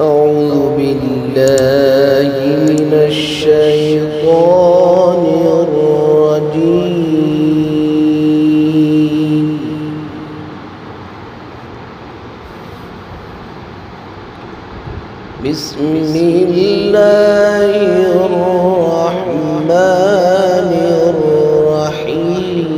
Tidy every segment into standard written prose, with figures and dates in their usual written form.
أعوذ بالله من الشيطان الرجيم. بسم الله الرحمن الرحيم.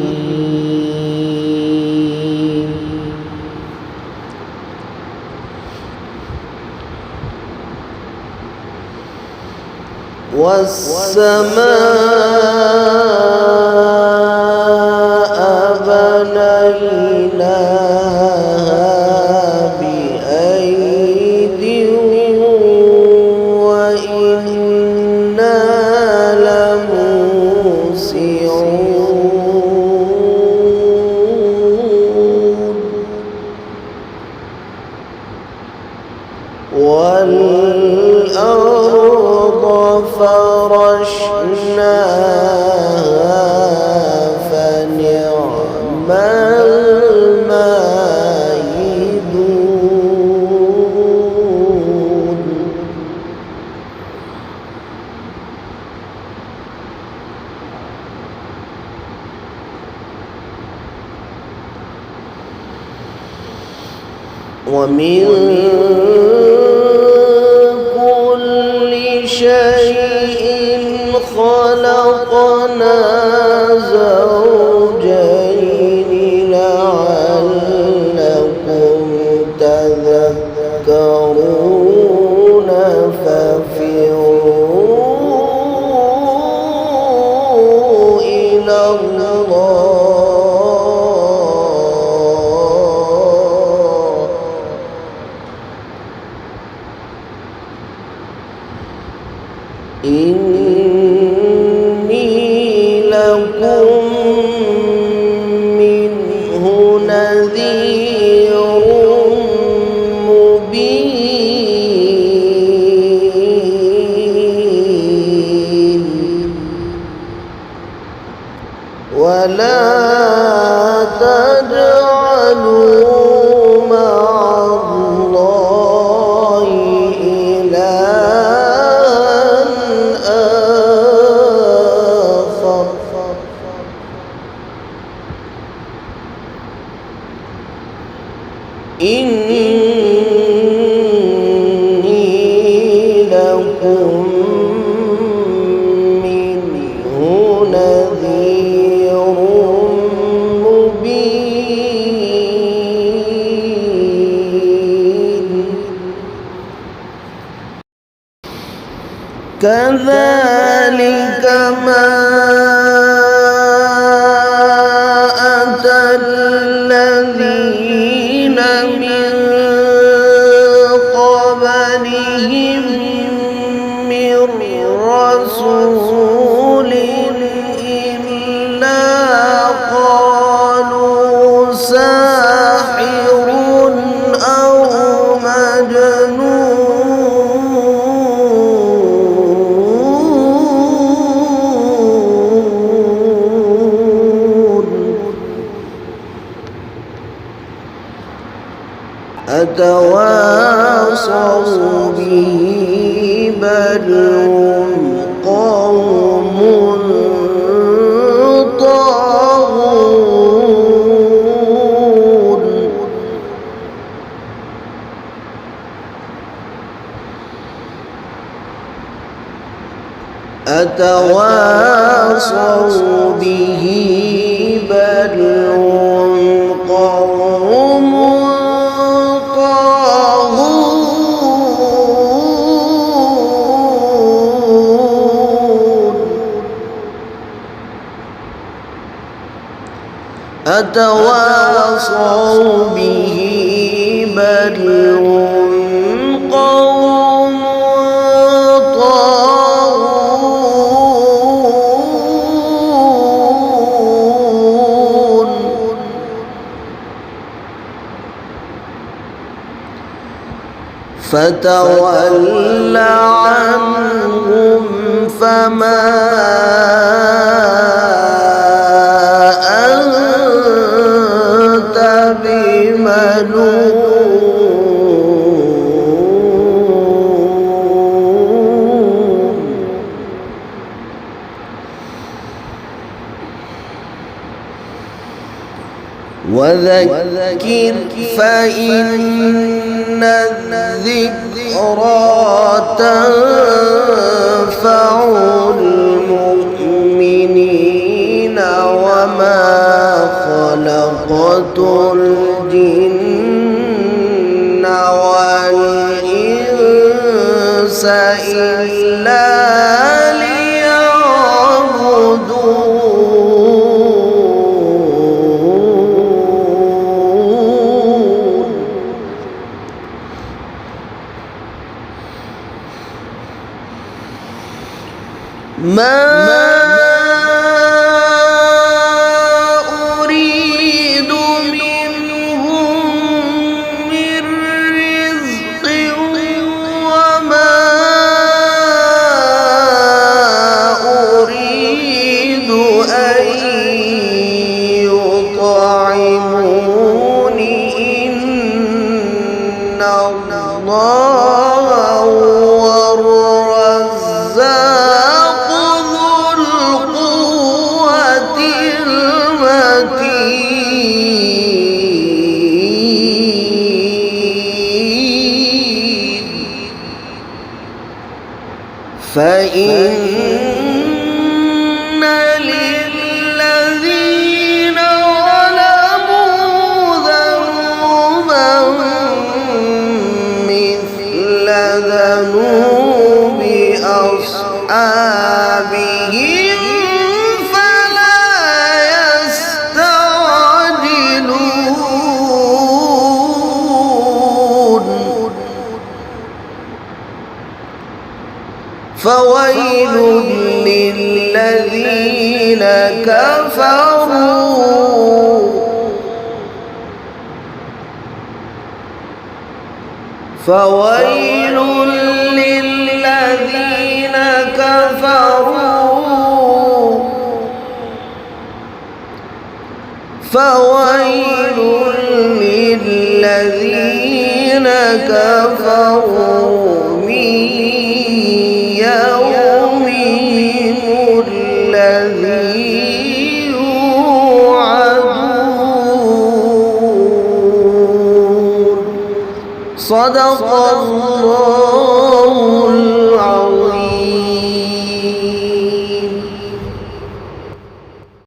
والسماء بنيناها بأيد وإنا لموسعون والأرض فرشناها فنعم الماهدون. ومن كل شيء خلقنا زوجين لعلكم تذكرون ففروا إلى الله إني لكم منه نذير مبين. ولا تجعلوا مع الله إني لكم منه نذير مبين. كذلك ما أتى الذين من قبلهم من رسول إلا قالوا ساحر أو مجنون. أتواصوا به بل هم قوم طاغون. أتواصوا به بل هم قوم أتواصوا به بل هم قوم طاغون. فتول عنهم فما أنت بملوم. وذكر فإن الذكرى تنفع المؤمنين وما خلقت الجن والإنس إلا ما أريد منهم من رزق وما أريد أن يطعمون إن الله هو الرزاق فإن للذين ظلموا ذنوبا مثل ذنوب أصحابهم فلا يستعجلون فويل للذين كفروا فويل للذين كفروا فويل للذين كفروا من يومهم الذي يوعدون صدق الله